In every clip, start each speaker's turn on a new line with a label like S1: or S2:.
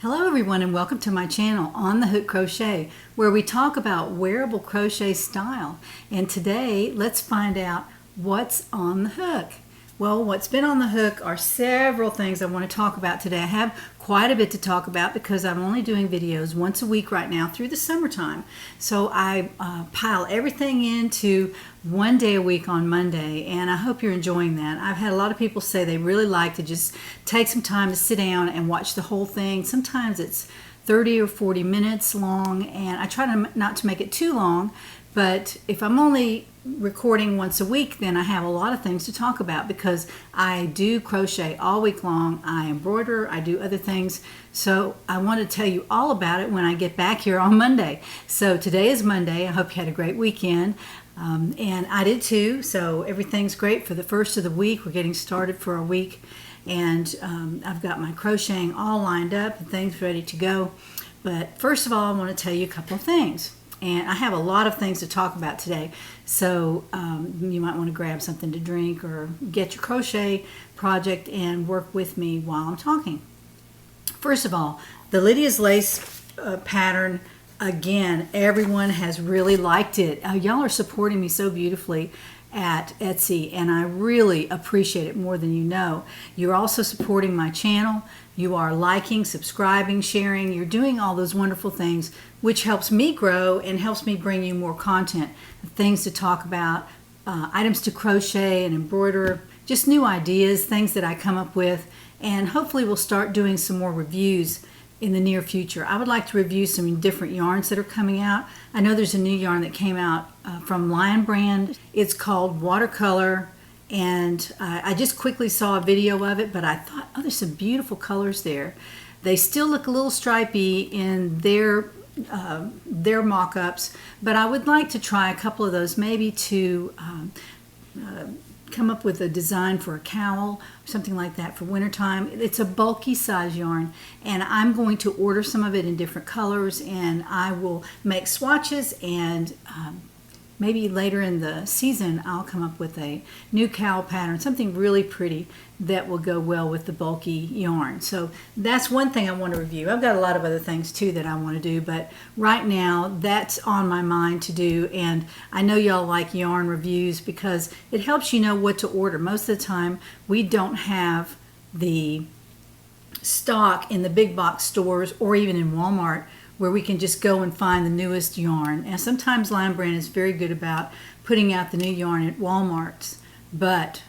S1: Hello everyone and welcome to my channel On the Hook Crochet, where we talk about wearable crochet style. And today let's find out what's on the hook. Well, what's been on the hook are several things I want to talk about today. I have quite a bit to talk about because I'm only doing videos once a week right now through the summertime. So I pile everything into one day a week on Monday, and I hope you're enjoying that. I've had a lot of people say they really like to just take some time to sit down and watch the whole thing. Sometimes it's 30 or 40 minutes long, and I try not to make it too long, but if I'm only recording once a week, then I have a lot of things to talk about because I do crochet all week long. I embroider, I do other things. So I want to tell you all about it when I get back here on Monday. So today is Monday. I hope you had a great weekend. And I did too. So everything's great for the first of the week. We're getting started for a week. And I've got my crocheting all lined up and things ready to go. But first of all, I want to tell you a couple of things. And I have a lot of things to talk about today, so you might want to grab something to drink or get your crochet project and work with me while I'm talking. First of all, the Lydia's Lace pattern, again, everyone has really liked it. Y'all are supporting me so beautifully at Etsy, and I really appreciate it more than you know. You're also supporting my channel. You are liking, subscribing, sharing. You're doing all those wonderful things, which helps me grow and helps me bring you more content, things to talk about, items to crochet and embroider, just new ideas, things that I come up with, and hopefully we'll start doing some more reviews in the near future. I would like to review some different yarns that are coming out. I know there's a new yarn that came out from Lion brand. It's called Watercolor, and I just quickly saw a video of it, but I thought, oh, there's some beautiful colors there. They still look a little stripy in their mock-ups, but I would like to try a couple of those, maybe to come up with a design for a cowl or something like that for wintertime. It's a bulky size yarn, and I'm going to order some of it in different colors, and I will make swatches, and maybe later in the season I'll come up with a new cowl pattern, something really pretty that will go well with the bulky yarn. So that's one thing I want to review. I've got a lot of other things too that I want to do, but right now that's on my mind to do, and I know y'all like yarn reviews because it helps you know what to order. Most of the time we don't have the stock in the big box stores or even in Walmart where we can just go and find the newest yarn. And sometimes Lion brand is very good about putting out the new yarn at Walmart's, but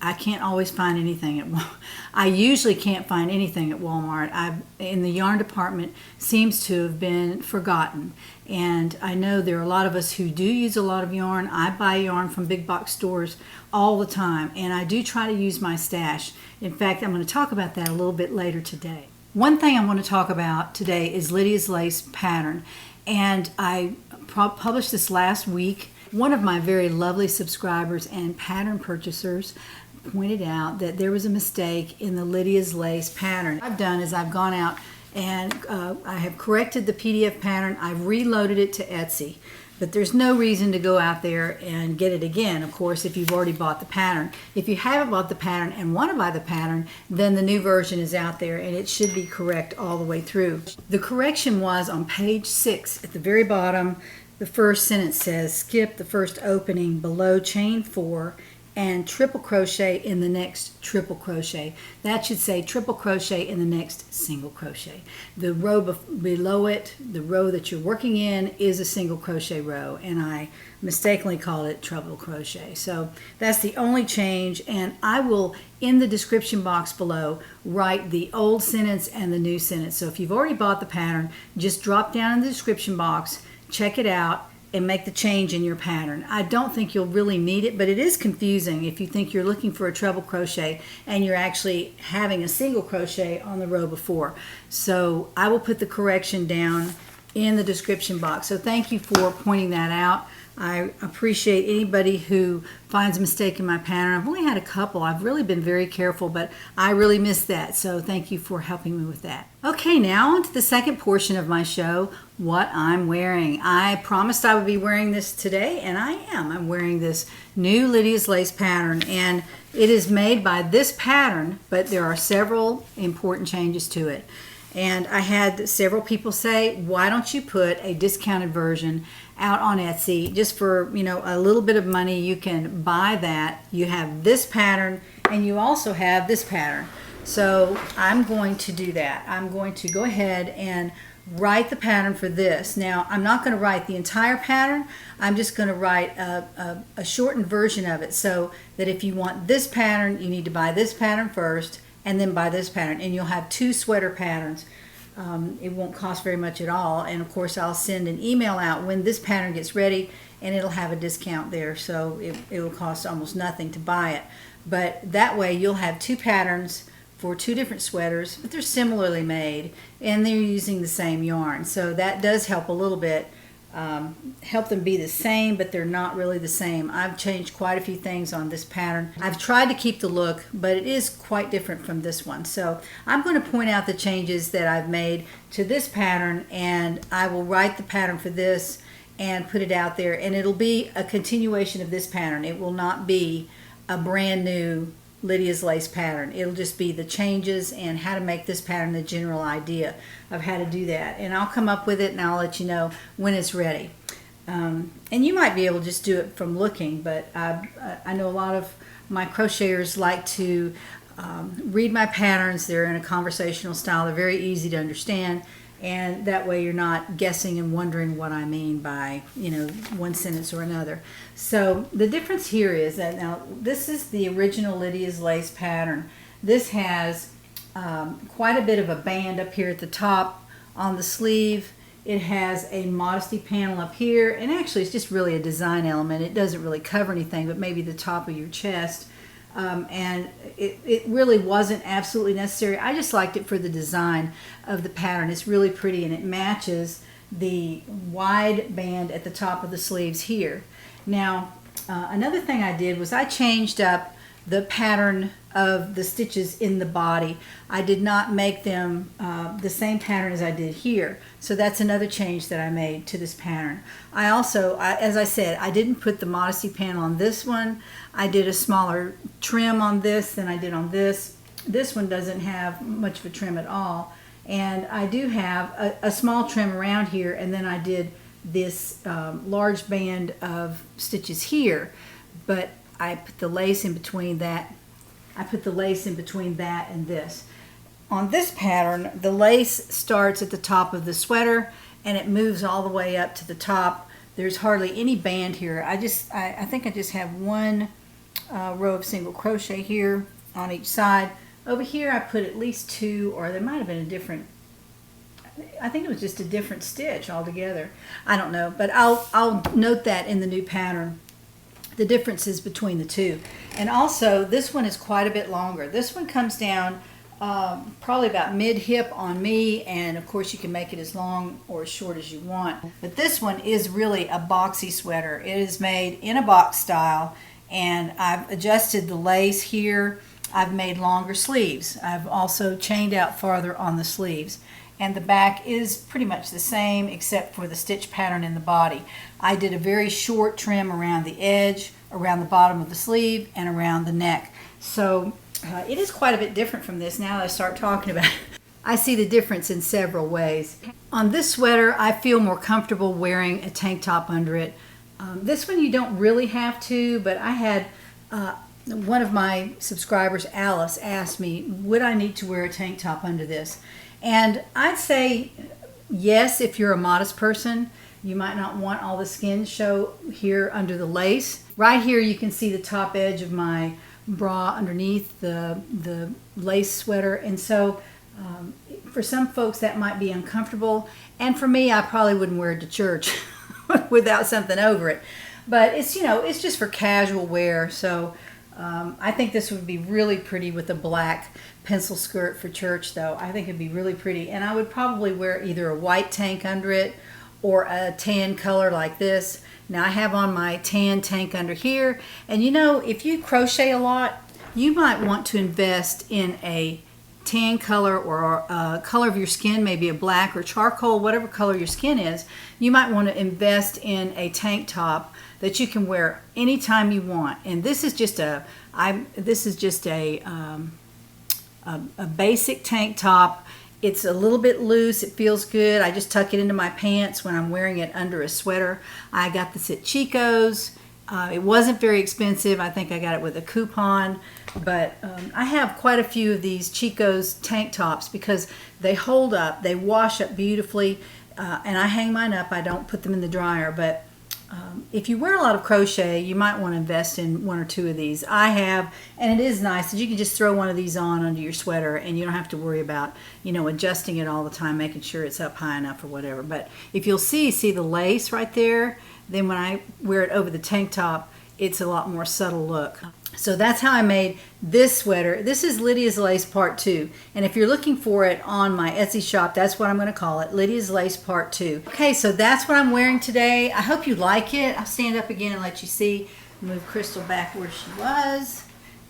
S1: I can't always find anything at Walmart. I usually can't find anything at Walmart. In the yarn department seems to have been forgotten. And I know there are a lot of us who do use a lot of yarn. I buy yarn from big box stores all the time, and I do try to use my stash. In fact, I'm going to talk about that a little bit later today. One thing I want to talk about today is Lydia's Lace pattern, and I published this last week. One of my very lovely subscribers and pattern purchasers pointed out that there was a mistake in the Lydia's Lace pattern. What I've done is I've gone out and I have corrected the PDF pattern. I've reloaded it to Etsy. But there's no reason to go out there and get it again, of course, if you've already bought the pattern. If you haven't bought the pattern and want to buy the pattern, then the new version is out there and it should be correct all the way through. The correction was on page 6 at the very bottom. The first sentence says, skip the first opening below chain 4 and triple crochet in the next triple crochet. That should say triple crochet in the next single crochet. The row below it, the row that you're working in, is a single crochet row, and I mistakenly called it treble crochet. So that's the only change, and I will, in the description box below, write the old sentence and the new sentence. So if you've already bought the pattern, just drop down in the description box, check it out, and make the change in your pattern. I don't think you'll really need it, but it is confusing if you think you're looking for a treble crochet and you're actually having a single crochet on the row before. So I will put the correction down in the description box. So thank you for pointing that out. I appreciate anybody who finds a mistake in my pattern. I've only had a couple. I've really been very careful, but I really missed that. So thank you for helping me with that. Okay, now on to the second portion of my show, what I'm wearing. I promised I would be wearing this today, and I am. I'm wearing this new Lydia's Lace pattern, and it is made by this pattern, but there are several important changes to it. And I had several people say, why don't you put a discounted version out on Etsy just for, you know, a little bit of money? You can buy that. You have this pattern and you also have this pattern. So I'm going to do that. I'm going to go ahead and write the pattern for this. Now, I'm not going to write the entire pattern. I'm just going to write a shortened version of it, so that if you want this pattern, you need to buy this pattern first and then buy this pattern, and you'll have two sweater patterns. It won't cost very much at all, and of course I'll send an email out when this pattern gets ready, and it'll have a discount there, so it will cost almost nothing to buy it. But that way you'll have two patterns for two different sweaters, but they're similarly made and they're using the same yarn, so that does help a little bit. Help them be the same, but they're not really the same. I've changed quite a few things on this pattern. I've tried to keep the look, but it is quite different from this one. So I'm going to point out the changes that I've made to this pattern, and I will write the pattern for this and put it out there, and it'll be a continuation of this pattern. It will not be a brand new Lydia's Lace pattern. It'll just be the changes and how to make this pattern, the general idea of how to do that. And I'll come up with it and I'll let you know when it's ready. And you might be able to just do it from looking, but I know a lot of my crocheters like to read my patterns. They're in a conversational style. They're very easy to understand, and that way you're not guessing and wondering what I mean by, you know, one sentence or another. So the difference here is that now this is the original Lydia's Lace pattern. This has quite a bit of a band up here at the top on the sleeve. It has a modesty panel up here, and actually it's just really a design element. It doesn't really cover anything but maybe the top of your chest. And it really wasn't absolutely necessary. I just liked it for the design of the pattern. It's really pretty, and it matches the wide band at the top of the sleeves here. Now, another thing I did was I changed up the pattern of the stitches in the body. I did not make them the same pattern as I did here. So that's another change that I made to this pattern. I also, as I said, I didn't put the modesty panel on this one. I did a smaller trim on this than I did on this. This one doesn't have much of a trim at all. And I do have a small trim around here, and then I did this large band of stitches here. But I put the lace in between that. I put the lace in between that and this. On this pattern, the lace starts at the top of the sweater and it moves all the way up to the top. There's hardly any band here. I think I just have one row of single crochet here on each side. Over here I put at least two, or there might have been a different, I think it was just a different stitch altogether. I don't know, but I'll note that in the new pattern, the differences between the two. And also this one is quite a bit longer. This one comes down probably about mid-hip on me, and of course you can make it as long or as short as you want. But this one is really a boxy sweater. It is made in a box style, and I've adjusted the lace here. I've made longer sleeves. I've also chained out farther on the sleeves. And the back is pretty much the same except for the stitch pattern in the body. I did a very short trim around the edge, around the bottom of the sleeve, and around the neck. So it is quite a bit different from this now that I start talking about it. I see the difference in several ways. On this sweater, I feel more comfortable wearing a tank top under it. This one you don't really have to, but I had one of my subscribers, Alice, asked me, would I need to wear a tank top under this? And I'd say yes, if you're a modest person. You might not want all the skin show here under the lace. Right here you can see the top edge of my bra underneath the lace sweater, and so for some folks that might be uncomfortable, and for me I probably wouldn't wear it to church without something over it. But it's, you know, it's just for casual wear. So I think this would be really pretty with a black pencil skirt for church, though. I think it'd be really pretty, and I would probably wear either a white tank under it or a tan color like this. Now I have on my tan tank under here, and you know, if you crochet a lot, you might want to invest in a tan color or a color of your skin, maybe a black or charcoal, whatever color your skin is. You might want to invest in a tank top that you can wear anytime you want. And this is just a basic tank top. It's a little bit loose. It feels good. I just tuck it into my pants when I'm wearing it under a sweater. I got this at Chico's. It wasn't very expensive. I think I got it with a coupon. But I have quite a few of these Chico's tank tops because they hold up. They wash up beautifully. And I hang mine up. I don't put them in the dryer. But if you wear a lot of crochet, you might want to invest in one or two of these. I have, and it is nice that you can just throw one of these on under your sweater and you don't have to worry about, you know, adjusting it all the time, making sure it's up high enough or whatever. But if you'll see the lace right there, then when I wear it over the tank top, it's a lot more subtle look. So that's how I made this sweater. This is Lydia's Lace Part 2. And if you're looking for it on my Etsy shop, that's what I'm going to call it, Lydia's Lace Part 2. Okay, so that's what I'm wearing today. I hope you like it. I'll stand up again and let you see. Move Crystal back where she was.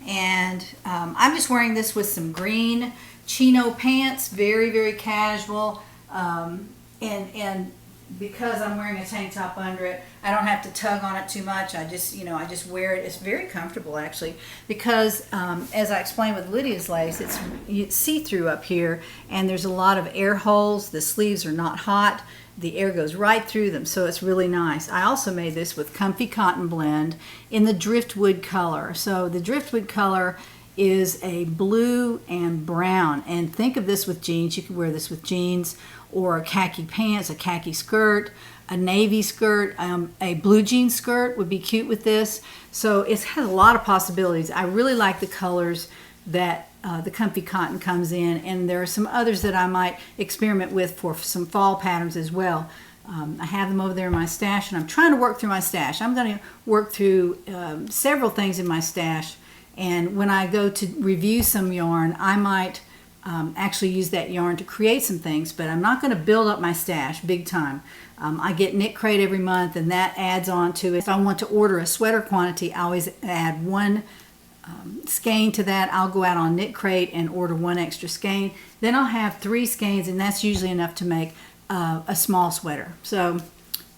S1: And I'm just wearing this with some green chino pants, very, very casual. And because I'm wearing a tank top under it, I don't have to tug on it too much. I just wear it. It's very comfortable actually, because as I explained with Lydia's lace, it's see-through up here, and there's a lot of air holes. The sleeves are not hot. The air goes right through them, so it's really nice. I also made this with Comfy Cotton Blend in the driftwood color. So the driftwood color is a blue and brown, and think of this with jeans. You could wear this with jeans or khaki pants, a khaki skirt, a navy skirt, a blue jean skirt would be cute with this. So it has a lot of possibilities. I really like the colors that the Comfy Cotton comes in, and there are some others that I might experiment with for some fall patterns as well. I have them over there in my stash, and I'm trying to work through my stash. I'm going to work through several things in my stash, and when I go to review some yarn, I might actually use that yarn to create some things, but I'm not going to build up my stash big time. I get Knit Crate every month, and that adds on to it. If I want to order a sweater quantity, I always add one skein to that. I'll go out on Knit Crate and order one extra skein. Then I'll have 3 skeins, and that's usually enough to make a small sweater. So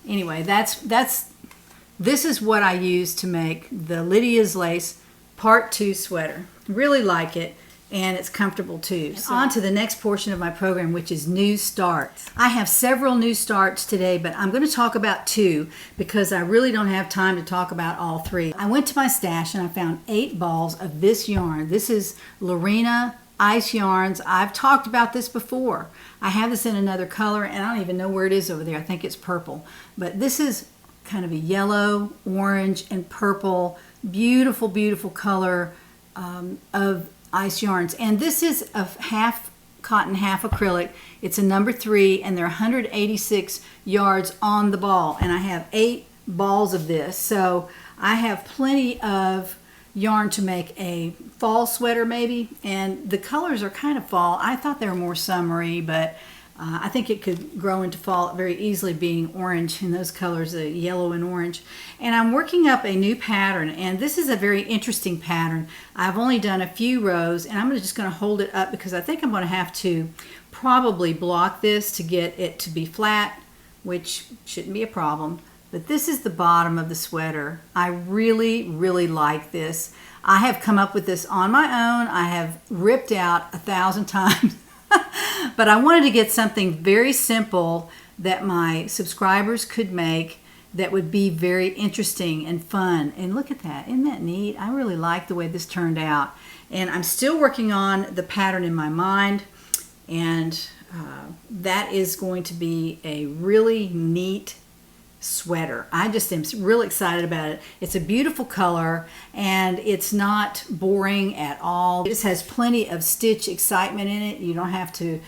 S1: anyway, this is what I use to make the Lydia's Lace Part 2 sweater. Really like it. And it's comfortable too. So on to the next portion of my program, which is new starts. I have several new starts today, but I'm going to talk about 2 because I really don't have time to talk about all 3. I went to my stash and I found 8 balls of this yarn. This is Lorena Ice Yarns. I've talked about this before. I have this in another color, and I don't even know where it is over there. I think it's purple. But this is kind of a yellow, orange, and purple, beautiful, beautiful color of Ice Yarns, and this is a half cotton, half acrylic. It's a number 3, and there are 186 yards on the ball, and I have 8 balls of this, so I have plenty of yarn to make a fall sweater maybe, and the colors are kind of fall. I thought they were more summery, but I think it could grow into fall very easily, being orange in those colors, yellow and orange. And I'm working up a new pattern, and this is a very interesting pattern. I've only done a few rows, and I'm just going to hold it up because I think I'm going to have to probably block this to get it to be flat, which shouldn't be a problem. But this is the bottom of the sweater. I really, really like this. I have come up with this on my own. I have ripped out 1,000 times. But I wanted to get something very simple that my subscribers could make that would be very interesting and fun. And look at that. Isn't that neat? I really like the way this turned out. And I'm still working on the pattern in my mind. And that is going to be a really neat sweater. I just am real excited about it. It's a beautiful color, and it's not boring at all. It just has plenty of stitch excitement in it. You don't have to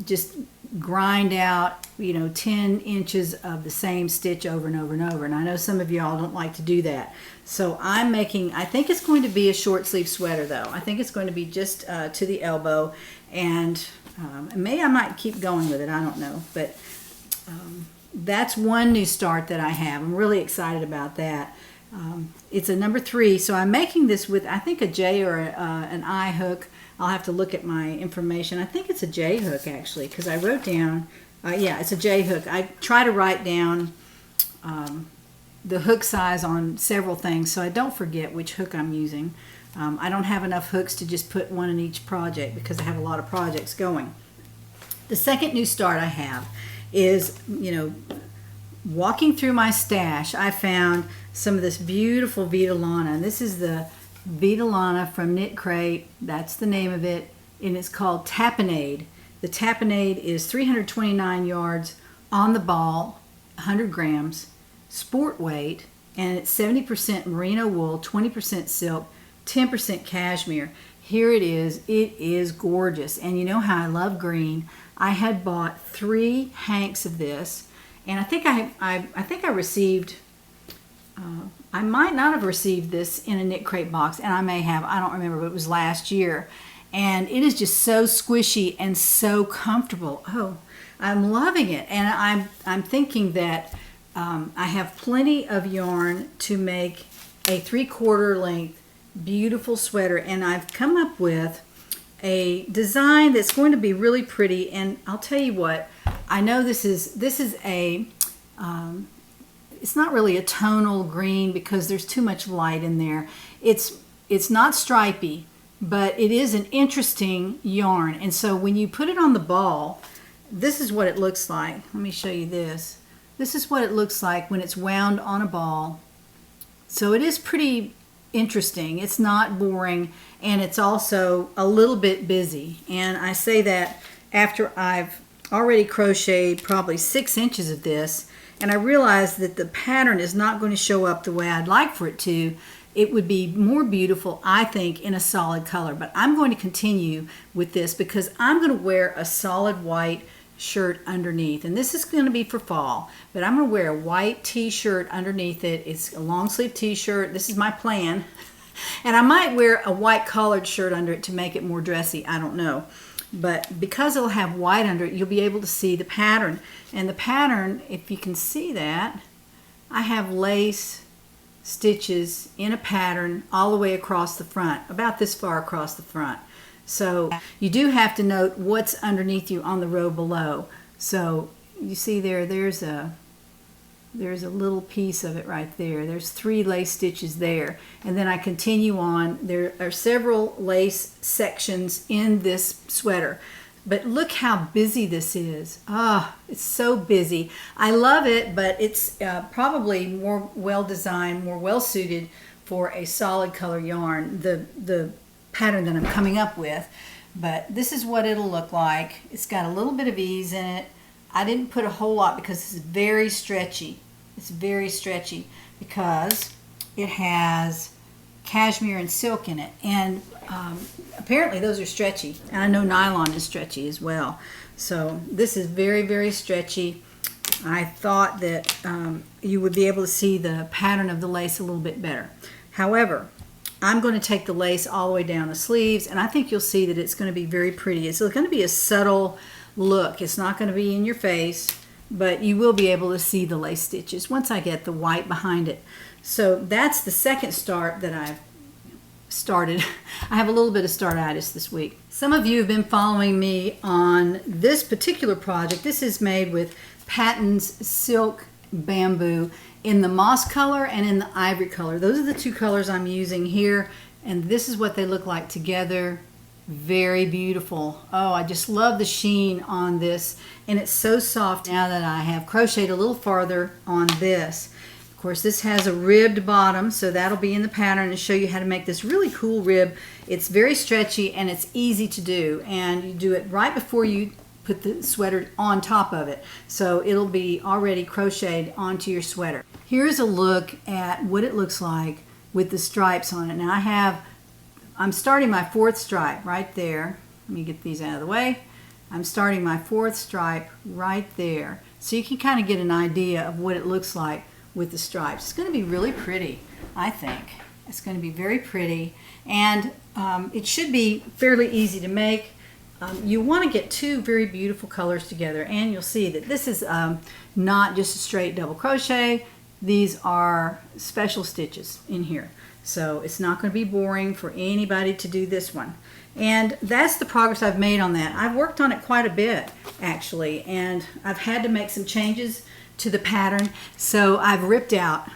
S1: just grind out, 10 inches of the same stitch over and over and over. And I know some of y'all don't like to do that. So I'm making, I think it's going to be a short sleeve sweater though. I think it's going to be just to the elbow, and maybe I might keep going with it. I don't know, but that's one new start that I have. I'm really excited about that. It's a number 3, so I'm making this with, I think, a J or an I hook. I'll have to look at my information. I think it's a J hook, actually, because I wrote down, yeah, it's a J hook. I try to write down the hook size on several things so I don't forget which hook I'm using. I don't have enough hooks to just put one in each project because I have a lot of projects going. The second new start I have is, walking through my stash, I found some of this beautiful Vitalana. And this is the Vitalana from Knit Crate. That's the name of it. And it's called Tapenade. The Tapenade is 329 yards on the ball, 100 grams, sport weight, and it's 70% merino wool, 20% silk, 10% cashmere. Here it is. It is gorgeous. And you know how I love green. I had bought 3 hanks of this, and I think I received, I might not have received this in a Knit Crate box, and I may have, I don't remember, but it was last year. And it is just so squishy and so comfortable. Oh, I'm loving it. And I'm thinking that I have plenty of yarn to make a 3/4 length beautiful sweater, and I've come up with a design that's going to be really pretty. And I'll tell you what, I know this is a it's not really a tonal green because there's too much light in there. It's not stripy, but it is an interesting yarn. And so when you put it on the ball, this is what it looks like. Let me show you this. This is what it looks like when it's wound on a ball. So it is pretty interesting. It's not boring, and it's also a little bit busy. And I say that after I've already crocheted probably 6 inches of this, and I realized that the pattern is not going to show up the way I'd like for it to. It would be more beautiful, I think, in a solid color. But I'm going to continue with this because I'm going to wear a solid white shirt underneath, and this is going to be for fall, but I'm going to wear a white t-shirt underneath it. It's a long sleeve t-shirt. This is my plan. And I might wear a white collared shirt under it to make it more dressy. I don't know. But because it'll have white under it, you'll be able to see the pattern. And the pattern, if you can see that, I have lace stitches in a pattern all the way across the front, about this far across the front. So you do have to note what's underneath you on the row below. So you see there's a little piece of it right there. There's 3 lace stitches there. And then I continue on. There are several lace sections in this sweater. But look how busy this is. Ah, it's so busy. I love it, but it's probably more well designed, more well suited for a solid color yarn. The pattern that I'm coming up with, but this is what it'll look like. It's got a little bit of ease in it. I didn't put a whole lot because it's very stretchy. It's very stretchy because it has cashmere and silk in it, and apparently those are stretchy, and I know nylon is stretchy as well. So this is very, very stretchy. I thought that you would be able to see the pattern of the lace a little bit better. However, I'm going to take the lace all the way down the sleeves, and I think you'll see that it's going to be very pretty. It's going to be a subtle look. It's not going to be in your face, but you will be able to see the lace stitches once I get the white behind it. So that's the second start that I've started. I have a little bit of startitis this week. Some of you have been following me on this particular project. This is made with Patton's Silk Bamboo in the moss color and in the ivory color. Those are the 2 colors I'm using here, and this is what they look like together. Very beautiful. Oh, I just love the sheen on this, and it's so soft. Now that I have crocheted a little farther on this, of course this has a ribbed bottom, so that'll be in the pattern and show you how to make this really cool rib. It's very stretchy and it's easy to do, and you do it right before you put the sweater on top of it, so it'll be already crocheted onto your sweater. Here's a look at what it looks like with the stripes on it. Now I'm starting my 4th stripe right there. Let me get these out of the way. I'm starting my 4th stripe right there, so you can kind of get an idea of what it looks like with the stripes. It's going to be really pretty, I think. It's going to be very pretty, and it should be fairly easy to make. You want to get two very beautiful colors together, and you'll see that this is not just a straight double crochet. These are special stitches in here, so it's not going to be boring for anybody to do this one. And that's the progress I've made on that. I've worked on it quite a bit actually, and I've had to make some changes to the pattern, so I've ripped out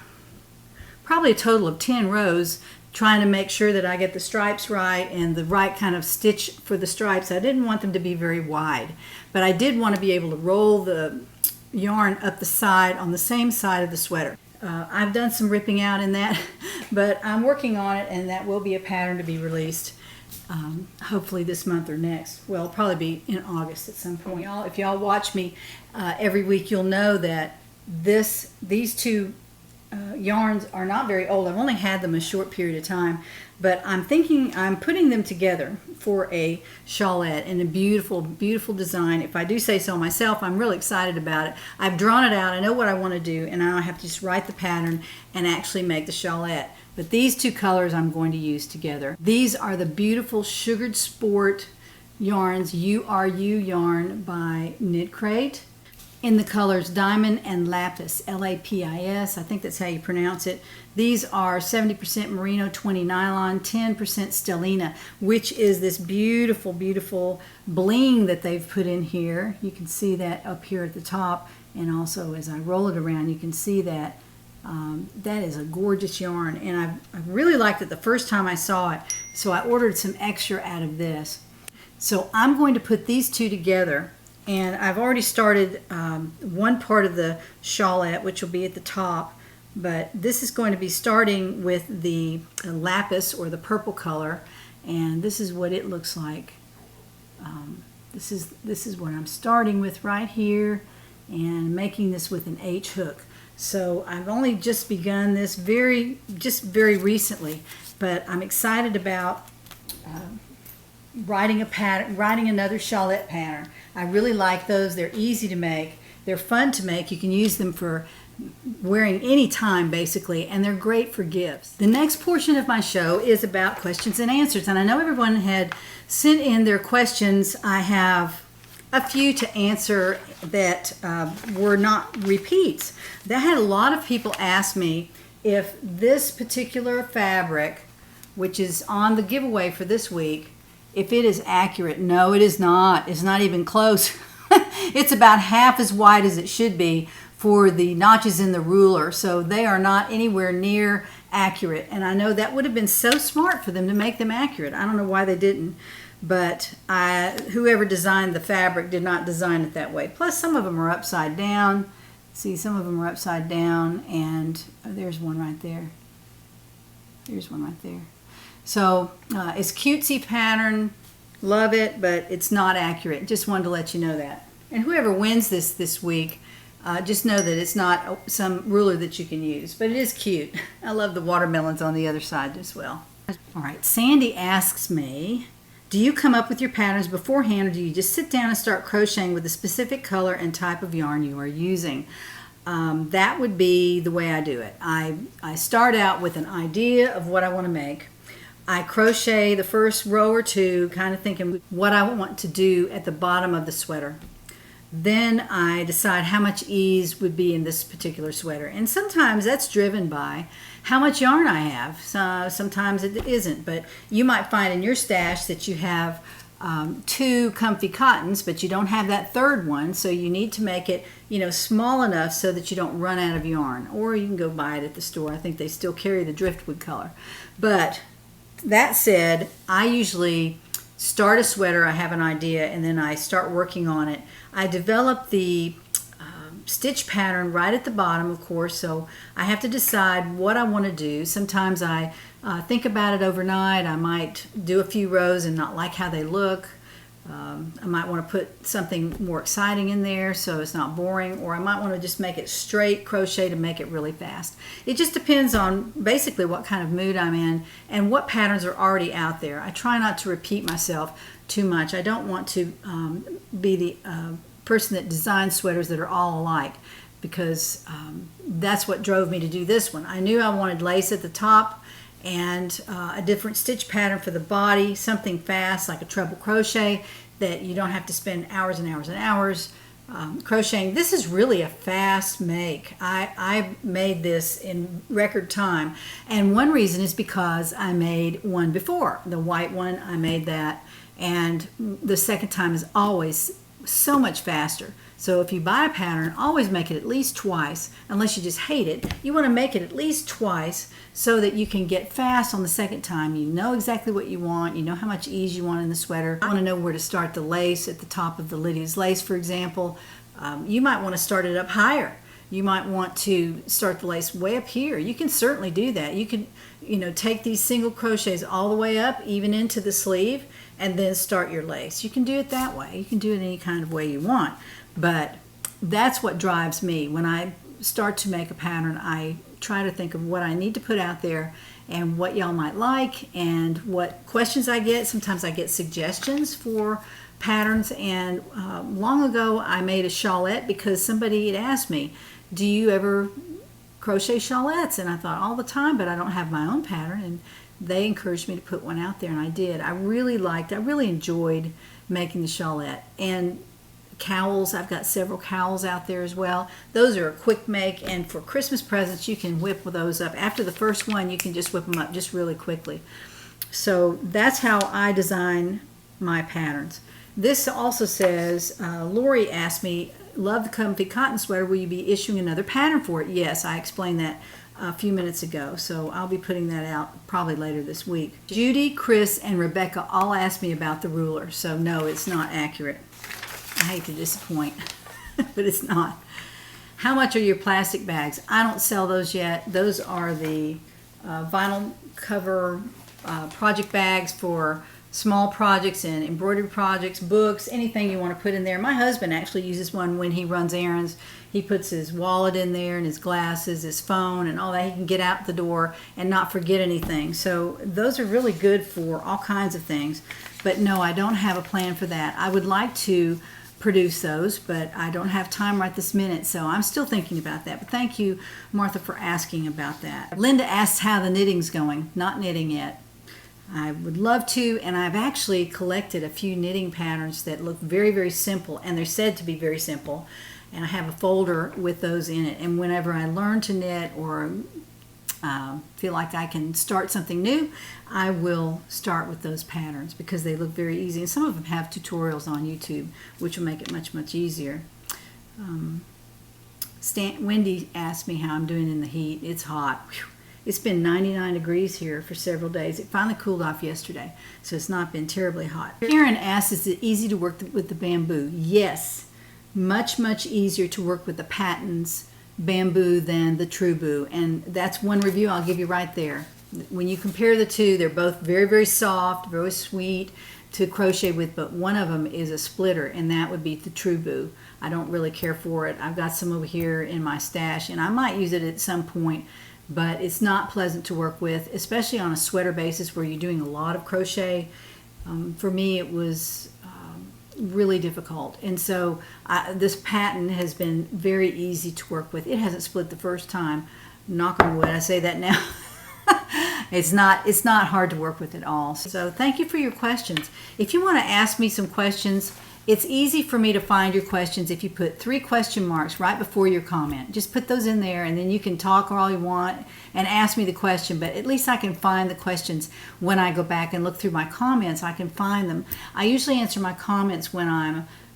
S1: probably a total of 10 rows trying to make sure that I get the stripes right and the right kind of stitch for the stripes. I didn't want them to be very wide, but I did want to be able to roll the yarn up the side on the same side of the sweater. I've done some ripping out in that, but I'm working on it, and that will be a pattern to be released hopefully this month or next. Well, it'll probably be in August at some point. If y'all watch me every week, you'll know that these two yarns are not very old. I've only had them a short period of time, but I'm putting them together for a shawlette in a beautiful, beautiful design. If I do say so myself, I'm really excited about it. I've drawn it out. I know what I want to do, and now I have to just write the pattern and actually make the shawlette. But these two colors I'm going to use together. These are the beautiful Sugared Sport yarns, URU yarn by Knit Crate, in the colors Diamond and Lapis, L-A-P-I-S. I think that's how you pronounce it. These are 70% merino, 20 nylon, 10% stellina, which is this beautiful, beautiful bling that they've put in here. You can see that up here at the top, and also as I roll it around, you can see that. That is a gorgeous yarn, and I really liked it the first time I saw it, so I ordered some extra out of this. So I'm going to put these two together, and I've already started one part of the shawlette, which will be at the top, but this is going to be starting with the lapis, or the purple color, and this is what it looks like. This is what I'm starting with right here, and making this with an H hook. So I've only just begun this very recently, but I'm excited about writing another shawlette pattern. I really like those. They're easy to make. They're fun to make. You can use them for wearing any time basically, and they're great for gifts. The next portion of my show is about questions and answers, and I know everyone had sent in their questions. I have a few to answer that were not repeats. I had a lot of people ask me if this particular fabric, which is on the giveaway for this week, if it is accurate. No, it is not. It's not even close. It's about half as wide as it should be for the notches in the ruler, so they are not anywhere near accurate. And I know that would have been so smart for them to make them accurate. I don't know why they didn't, but whoever designed the fabric did not design it that way. Plus, some of them are upside down. See, some of them are upside down, and there's one right there. There's one right there. So it's cutesy pattern, love it, but it's not accurate. Just wanted to let you know that. And whoever wins this week, just know that it's not some ruler that you can use, but it is cute. I love the watermelons on the other side as well. All right, Sandy asks me, do you come up with your patterns beforehand, or do you just sit down and start crocheting with a specific color and type of yarn you are using? That would be the way I do it. I start out with an idea of what I want to make. I crochet the first row or two, kind of thinking what I want to do at the bottom of the sweater. Then I decide how much ease would be in this particular sweater. And sometimes that's driven by how much yarn I have. Sometimes it isn't, but you might find in your stash that you have 2 comfy cottons, but you don't have that third one, so you need to make it, small enough so that you don't run out of yarn. Or you can go buy it at the store. I think they still carry the driftwood color. But that said, I usually start a sweater, I have an idea, and then I start working on it. I develop the stitch pattern right at the bottom, of course, so I have to decide what I want to do. Sometimes I think about it overnight. I might do a few rows and not like how they look. I might want to put something more exciting in there so it's not boring, or I might want to just make it straight crochet to make it really fast. It just depends on basically what kind of mood I'm in and what patterns are already out there. I try not to repeat myself too much. I don't want to be the person that designs sweaters that are all alike, because that's what drove me to do this one. I knew I wanted lace at the top and a different stitch pattern for the body, something fast like a treble crochet, that you don't have to spend hours and hours and hours crocheting. This is really a fast make. I made this in record time, and one reason is because I made one before. The white one, I made that, and the second time is always so much faster. So if you buy a pattern, always make it at least twice, unless you just hate it. You want to make it at least twice so that you can get fast on the second time. You know exactly what you want. You know how much ease you want in the sweater. You want to know where to start the lace at the top of the Lydia's lace, for example. You might want to start it up higher. You might want to start the lace way up here. You can certainly do that. You can, take these single crochets all the way up, even into the sleeve, and then start your lace. You can do it that way. You can do it any kind of way you want. But that's what drives me. When I start to make a pattern, I try to think of what I need to put out there and what y'all might like and what questions I get. Sometimes I get suggestions for patterns, and long ago I made a shawlette because somebody had asked me, do you ever crochet shawlettes? And I thought, all the time, but I don't have my own pattern, and they encouraged me to put one out there, and I did. I really enjoyed making the shawlette. And cowls, I've got several cowls out there as well. Those are a quick make, and for Christmas presents you can whip those up. After the first one, you can just whip them up just really quickly. So that's how I design my patterns. This also says, Lori asked me, love the comfy cotton sweater, will you be issuing another pattern for it? Yes, I explained that a few minutes ago, so I'll be putting that out probably later this week. Judy, Chris, and Rebecca all asked me about the ruler, so no, it's not accurate. I hate to disappoint, but it's not. How much are your plastic bags? I don't sell those yet. Those are the vinyl cover project bags for small projects and embroidery projects, books, anything you want to put in there. My husband actually uses one when he runs errands. He puts his wallet in there and his glasses, his phone, and all that. He can get out the door and not forget anything. So those are really good for all kinds of things. But no, I don't have a plan for that. I would like to produce those, but I don't have time right this minute, so I'm still thinking about that. But thank you, Martha, for asking about that. Linda asks how the knitting's going. Not knitting yet. I would love to, and I've actually collected a few knitting patterns that look very, very simple, and they're said to be very simple, and I have a folder with those in it. And whenever I learn to knit or feel like I can start something new, I will start with those patterns because they look very easy, and some of them have tutorials on YouTube, which will make it much, much easier. Wendy asked me how I'm doing in the heat. It's hot. Whew. It's been 99 degrees here for several days. It finally cooled off yesterday, so it's not been terribly hot. Karen asks, is it easy to work with the bamboo? Yes, much, much easier to work with the Patton's bamboo than the True Boo, and that's one review I'll give you right there. When you compare the two, they're both very, very soft, very sweet to crochet with, but one of them is a splitter, and that would be the True Boo. I don't really care for it. I've got some over here in my stash, and I might use it at some point, but it's not pleasant to work with, especially on a sweater basis where you're doing a lot of crochet. For me, it was really difficult, and so this pattern has been very easy to work with. It hasn't split the first time. Knock on wood, I say that now. It's not hard to work with at all. So thank you for your questions. If you want to ask me some questions, it's easy for me to find your questions if you put 3 question marks right before your comment. Just put those in there, and then you can talk all you want and ask me the question, but at least I can find the questions when I go back and look through my comments. I can find them. I usually answer my comments when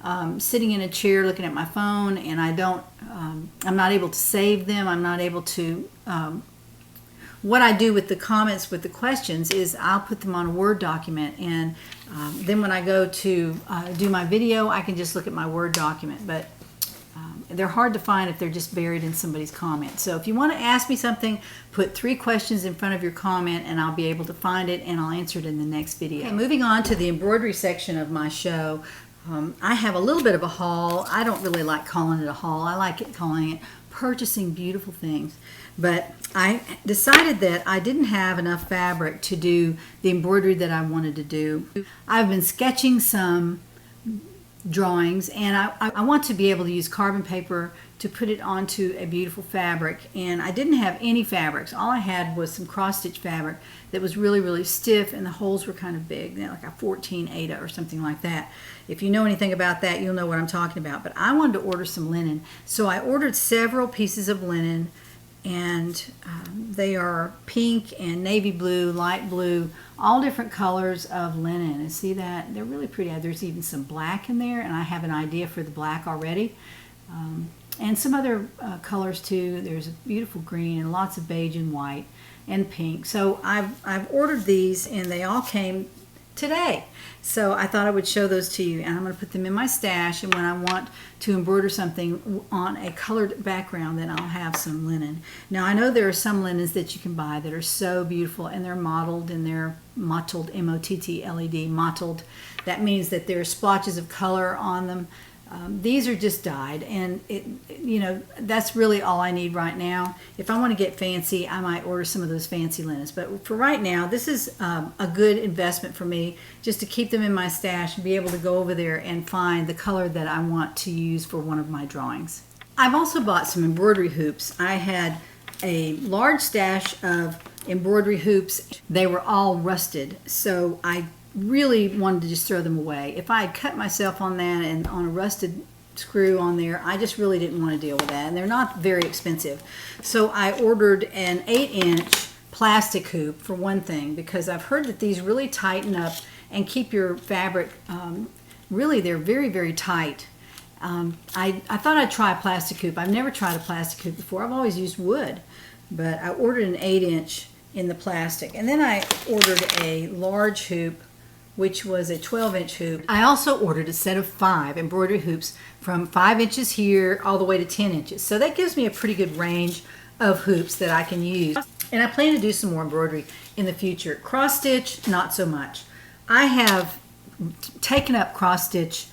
S1: I'm sitting in a chair looking at my phone, and I'm not able to save them. I'm not able to what I do with the comments, with the questions, is I'll put them on a Word document, and then when I go to do my video, I can just look at my Word document. But they're hard to find if they're just buried in somebody's comment. So if you want to ask me something, put 3 questions in front of your comment, and I'll be able to find it, and I'll answer it in the next video. Okay, moving on to the embroidery section of my show. I have a little bit of a haul. I don't really like calling it a haul. I like calling it purchasing beautiful things. But I decided that I didn't have enough fabric to do the embroidery that I wanted to do. I've been sketching some drawings, and I want to be able to use carbon paper to put it onto a beautiful fabric. And I didn't have any fabrics. All I had was some cross stitch fabric that was really, really stiff, and the holes were kind of big, like a 14 Aida or something like that. If you know anything about that, you'll know what I'm talking about. But I wanted to order some linen, so I ordered several pieces of linen, and they are pink and navy blue, light blue, all different colors of linen. And see that? They're really pretty. There's even some black in there, and I have an idea for the black already. And some other colors too. There's a beautiful green and lots of beige and white and pink. So I've ordered these, and they all came today. So I thought I would show those to you, and I'm going to put them in my stash, and when I want to embroider something on a colored background, then I'll have some linen. Now I know there are some linens that you can buy that are so beautiful, and they're mottled, and they're mottled, M-O-T-T-L-E-D, mottled. That means that there are splotches of color on them. These are just dyed, and that's really all I need right now. If I want to get fancy, I might order some of those fancy linens, but for right now, this is a good investment for me, just to keep them in my stash and be able to go over there and find the color that I want to use for one of my drawings. I've also bought some embroidery hoops. I had a large stash of embroidery hoops. They were all rusted, so I really wanted to just throw them away. If I had cut myself on that and on a rusted screw on there, I just really didn't want to deal with that, and they're not very expensive. So I ordered an 8-inch plastic hoop for one thing, because I've heard that these really tighten up and keep your fabric, really they're very, very tight. I thought I'd try a plastic hoop. I've never tried a plastic hoop before. I've always used wood, but I ordered an 8-inch in the plastic, and then I ordered a large hoop, which was a 12-inch hoop. I also ordered a set of 5 embroidery hoops from 5 inches here all the way to 10 inches. So that gives me a pretty good range of hoops that I can use. And I plan to do some more embroidery in the future. Cross stitch, not so much. I have taken up cross stitch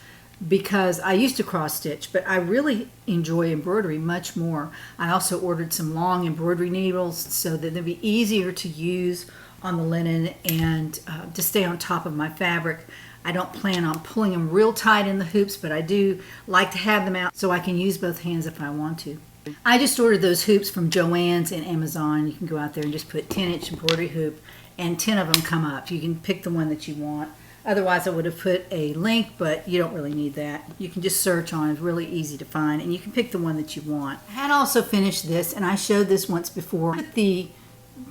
S1: because I used to cross stitch, but I really enjoy embroidery much more. I also ordered some long embroidery needles so that they'd be easier to use on the linen and to stay on top of my fabric. I don't plan on pulling them real tight in the hoops, but I do like to have them out so I can use both hands if I want to. I just ordered those hoops from Joann's and Amazon. You can go out there and just put 10-inch embroidery hoop, and 10 of them come up. You can pick the one that you want. Otherwise I would have put a link, but you don't really need that. You can just search on it. It's really easy to find, and you can pick the one that you want. I had also finished this, and I showed this once before. I put the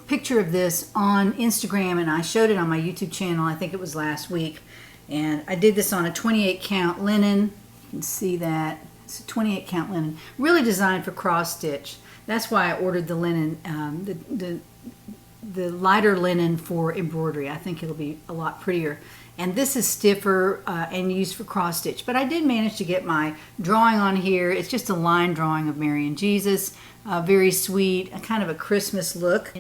S1: picture of this on Instagram, and I showed it on my YouTube channel. I think it was last week, and I did this on a 28 count linen. You can see that it's a 28 count linen, really designed for cross stitch. That's why I ordered the linen, the lighter linen for embroidery. I think it'll be a lot prettier, and this is stiffer and used for cross stitch, but I did manage to get my drawing on here. It's just a line drawing of Mary and Jesus. Very sweet, a kind of a Christmas look.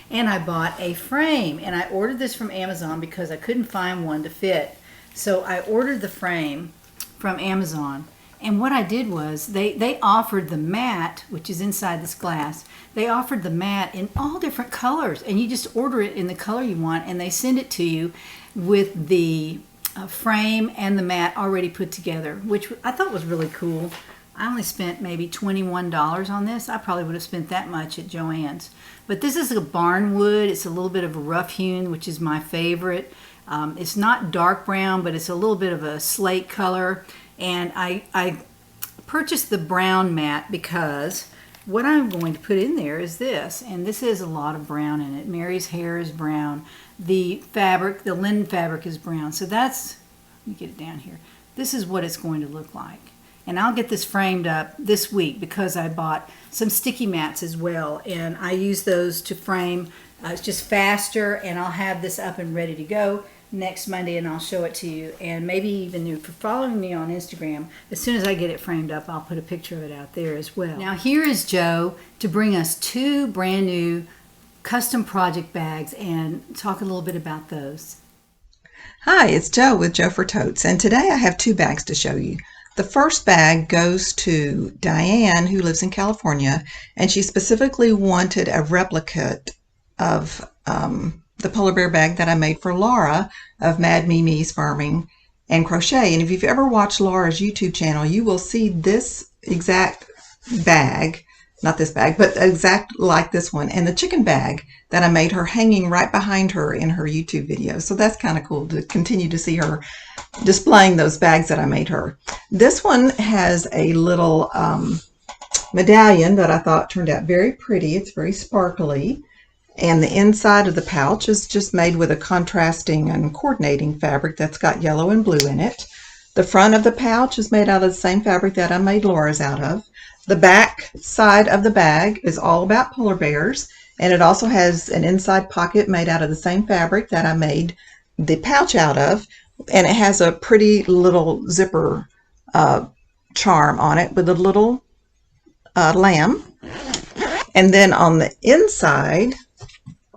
S1: And I bought a frame, and I ordered this from Amazon because I couldn't find one to fit. So I ordered the frame from Amazon, and what I did was they offered the mat, which is inside this glass. They offered the mat in all different colors, and you just order it in the color you want, and they send it to you with the frame and the mat already put together, which I thought was really cool. I only spent maybe $21 on this. I probably would have spent that much at Joann's. But this is a barnwood. It's a little bit of a rough hewn, which is my favorite. It's not dark brown, but it's a little bit of a slate color. And I purchased the brown mat because what I'm going to put in there is this. And this is a lot of brown in it. Mary's hair is brown. The fabric, the linen fabric is brown. So that's, let me get it down here. This is what it's going to look like. And I'll get this framed up this week because I bought some sticky mats as well, and I use those to frame. It's just faster, and I'll have this up and ready to go next Monday, and I'll show it to you. And maybe even if you're following me on Instagram, as soon as I get it framed up, I'll put a picture of it out there as well. Now here is Joe to bring us 2 brand new custom project bags and talk a little bit about those.
S2: Hi, it's Joe with Joe for Totes, and today I have 2 bags to show you. The first bag goes to Diane, who lives in California, and she specifically wanted a replica of the polar bear bag that I made for Laura of Mad Mimi's Farming and crochet. And if you've ever watched Laura's YouTube channel, you will see this exact bag, not this bag, but exact like this one, and the chicken bag that I made her hanging right behind her in her YouTube video. So that's kind of cool to continue to see her displaying those bags that I made her. This one has a little medallion that I thought turned out very pretty. It's very sparkly. And the inside of the pouch is just made with a contrasting and coordinating fabric that's got yellow and blue in it. The front of the pouch is made out of the same fabric that I made Laura's out of. The back side of the bag is all about polar bears, and it also has an inside pocket made out of the same fabric that I made the pouch out of, and it has a pretty little zipper charm on it with a little lamb. And then on the inside,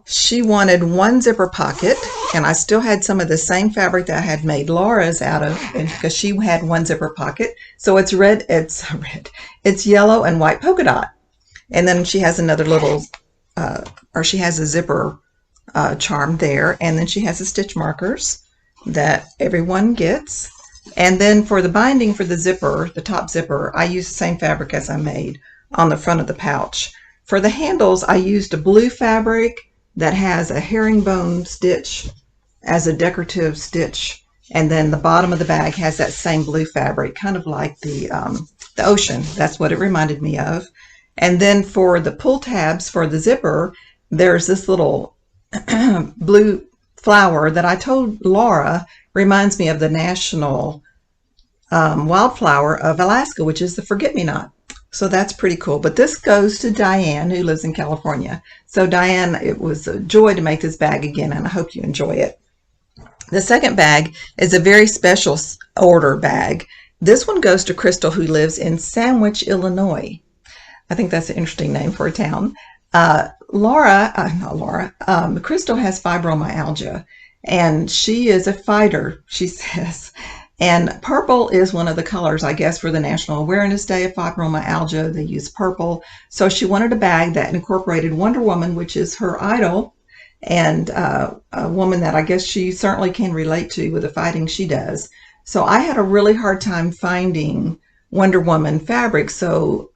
S2: she wanted one zipper pocket, and I still had some of the same fabric that I had made Laura's out of, because she had one zipper pocket. So it's it's yellow and white polka dot. And then she has another little, she has a zipper charm there, and then she has the stitch markers that everyone gets. And then for the binding for the zipper, the top zipper, I used the same fabric as I made on the front of the pouch. For the handles, I used a blue fabric that has a herringbone stitch as a decorative stitch, and then the bottom of the bag has that same blue fabric, kind of like the ocean. That's what it reminded me of. And then for the pull tabs for the zipper, there's this little blue flower that I told Laura reminds me of the national wildflower of Alaska, which is the forget-me-not. So that's pretty cool. But this goes to Diane, who lives in California. So Diane, it was a joy to make this bag again, and I hope you enjoy it. The second bag is a very special order bag. This one goes to Crystal, who lives in Sandwich, Illinois. I think that's an interesting name for a town. Crystal has fibromyalgia, and she is a fighter, she says. And purple is one of the colors, I guess, for the National Awareness Day of Fibromyalgia. They use purple. So she wanted a bag that incorporated Wonder Woman, which is her idol, and a woman that I guess she certainly can relate to with the fighting she does. So I had a really hard time finding Wonder Woman fabric. So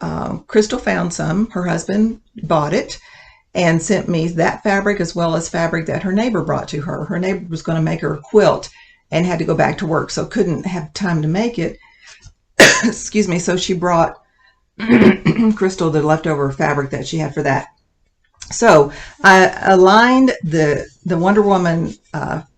S2: Crystal found some. Her husband bought it and sent me that fabric, as well as fabric that her neighbor brought to her. Her neighbor was going to make her a quilt and had to go back to work, so couldn't have time to make it. Excuse me. So she brought Crystal the leftover fabric that she had for that. So I aligned the Wonder Woman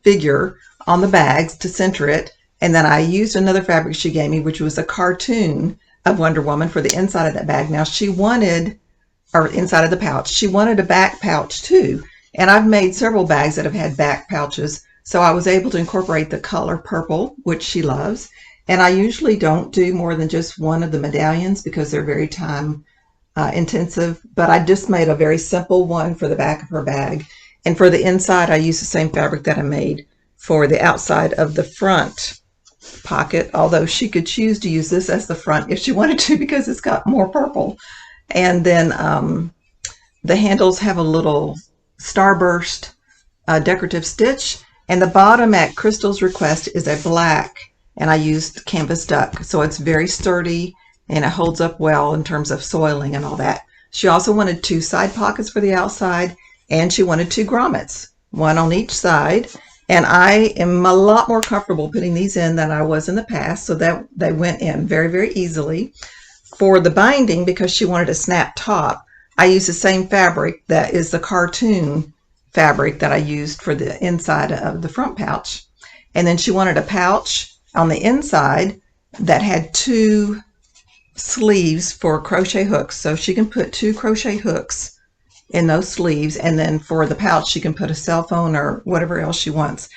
S2: figure on the bags to center it, and then I used another fabric she gave me, which was a cartoon of Wonder Woman for the inside of that bag. Now she wanted, or inside of the pouch, she wanted a back pouch too, and I've made several bags that have had back pouches. So I was able to incorporate the color purple, which she loves. And I usually don't do more than just one of the medallions because they're very time intensive. But I just made a very simple one for the back of her bag. And for the inside, I used the same fabric that I made for the outside of the front pocket. Although she could choose to use this as the front if she wanted to, because it's got more purple. And then the handles have a little starburst decorative stitch. And the bottom, at Crystal's request, is a black, and I used canvas duck. So it's very sturdy, and it holds up well in terms of soiling and all that. She also wanted 2 side pockets for the outside, and she wanted 2 grommets, one on each side. And I am a lot more comfortable putting these in than I was in the past, so that they went in very, very easily. For the binding, because she wanted a snap top, I used the same fabric that is the cartoon fabric that I used for the inside of the front pouch. And then she wanted a pouch on the inside that had 2 sleeves for crochet hooks. So she can put 2 crochet hooks in those sleeves. And then for the pouch, she can put a cell phone or whatever else she wants.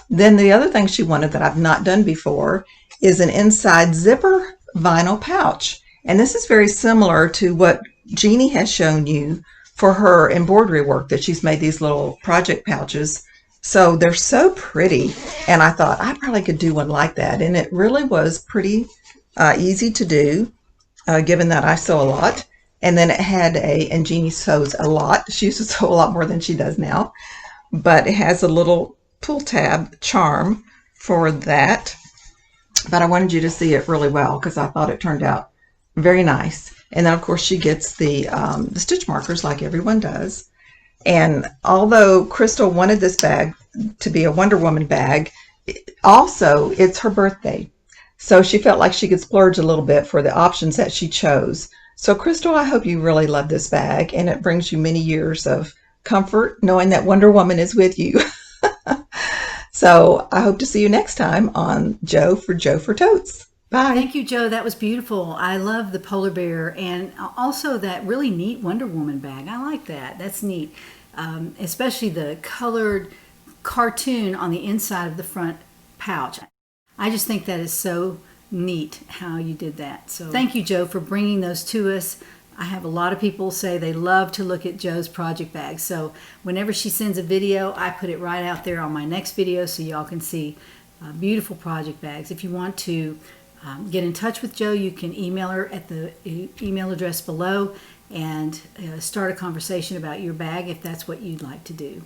S2: Then the other thing she wanted that I've not done before is an inside zipper vinyl pouch. And this is very similar to what Jeannie has shown you for her embroidery work, that she's made these little project pouches. So they're so pretty, and I thought I probably could do one like that. And it really was pretty easy to do, given that I sew a lot. And then it had and Jeannie sews a lot. She used to sew a lot more than she does now. But it has a little pull tab charm for that. but I wanted you to see it really well because I thought it turned out very nice. And then of course she gets the stitch markers like everyone does. And although Crystal wanted this bag to be a Wonder Woman bag, also it's her birthday. So she felt like she could splurge a little bit for the options that she chose. So Crystal, I hope you really love this bag and it brings you many years of comfort knowing that Wonder Woman is with you. So I hope to see you next time on Joe for Totes. Bye.
S1: Thank you, Joe. That was beautiful. I love the polar bear and also that really neat Wonder Woman bag. I like that. That's neat. Especially the colored cartoon on the inside of the front pouch. I just think that is so neat how you did that. So thank you, Joe, for bringing those to us. I have a lot of people say they love to look at Joe's project bags. So whenever she sends a video, I put it right out there on my next video so y'all can see beautiful project bags. If you want to get in touch with Joe, you can email her at the email address below and start a conversation about your bag if that's what you'd like to do.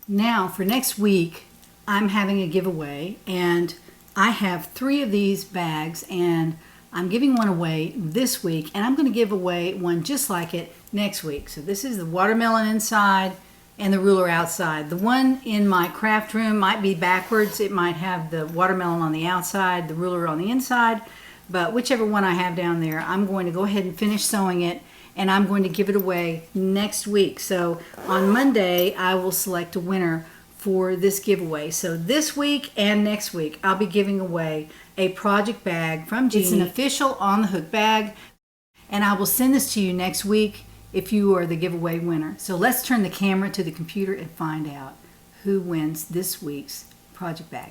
S1: Now for next week, I'm having a giveaway and I have 3 of these bags and I'm giving one away this week and I'm going to give away one just like it next week. So this is the watermelon inside and the ruler outside. The one in my craft room might be backwards. It might have the watermelon on the outside, the ruler on the inside, but whichever one I have down there, I'm going to go ahead and finish sewing it and I'm going to give it away next week. So on Monday, I will select a winner for this giveaway. So this week and next week, I'll be giving away a project bag from Jeannie. It's an official On the Hook bag, and I will send this to you next week if you are the giveaway winner. So let's turn the camera to the computer and find out who wins this week's project bag.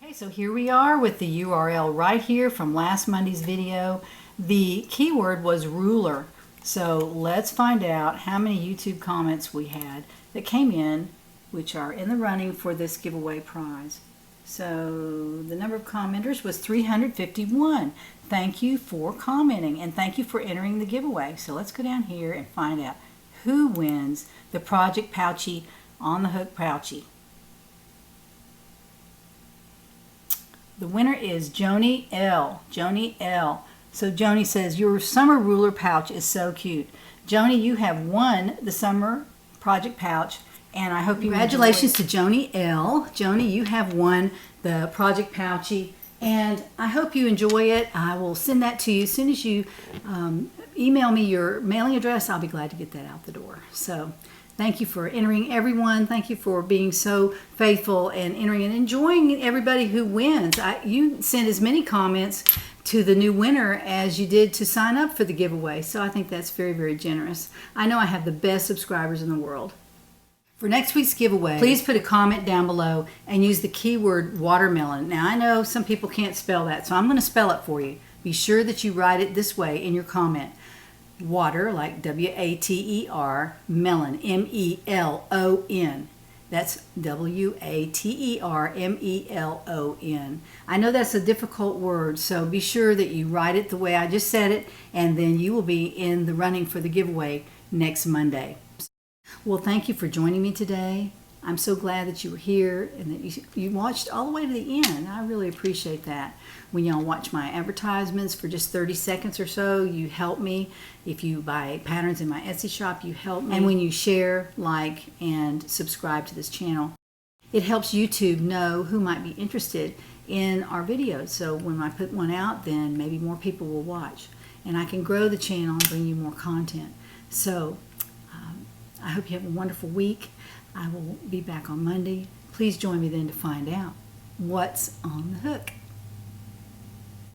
S1: Okay, so here we are with the URL right here from last Monday's video. The keyword was ruler. So let's find out how many YouTube comments we had that came in which are in the running for this giveaway prize. So the number of commenters was 351. Thank you for commenting and thank you for entering the giveaway. So let's go down here and find out who wins the Project Pouchy On the Hook Pouchy. The winner is Joni L. Joni L. So Joni says, your summer ruler pouch is so cute. Joni, you have won the summer project pouch. And I hope you congratulations to Joni L. Joni, you have won the Project Pouchy, and I hope you enjoy it. I will send that to you as soon as you email me your mailing address. I'll be glad to get that out the door. So thank you for entering, everyone. Thank you for being so faithful and entering and enjoying everybody who wins. You send as many comments to the new winner as you did to sign up for the giveaway. So I think that's very, very generous. I know I have the best subscribers in the world. For next week's giveaway, please put a comment down below and use the keyword watermelon. Now I know some people can't spell that, so I'm going to spell it for you. Be sure that you write it this way in your comment. Water, like W-A-T-E-R, melon, M-E-L-O-N. That's W-A-T-E-R-M-E-L-O-N. I know that's a difficult word, so be sure that you write it the way I just said it, and then you will be in the running for the giveaway next Monday. Well, thank you for joining me today. I'm so glad that you were here and that you watched all the way to the end. I really appreciate that. When y'all watch my advertisements for just 30 seconds or so, you help me. If you buy patterns in my Etsy shop, you help me. And when you share, like, and subscribe to this channel, it helps YouTube know who might be interested in our videos. So when I put one out, then maybe more people will watch. And I can grow the channel and bring you more content. So I hope you have a wonderful week. I will be back on Monday. Please join me then to find out what's on the hook.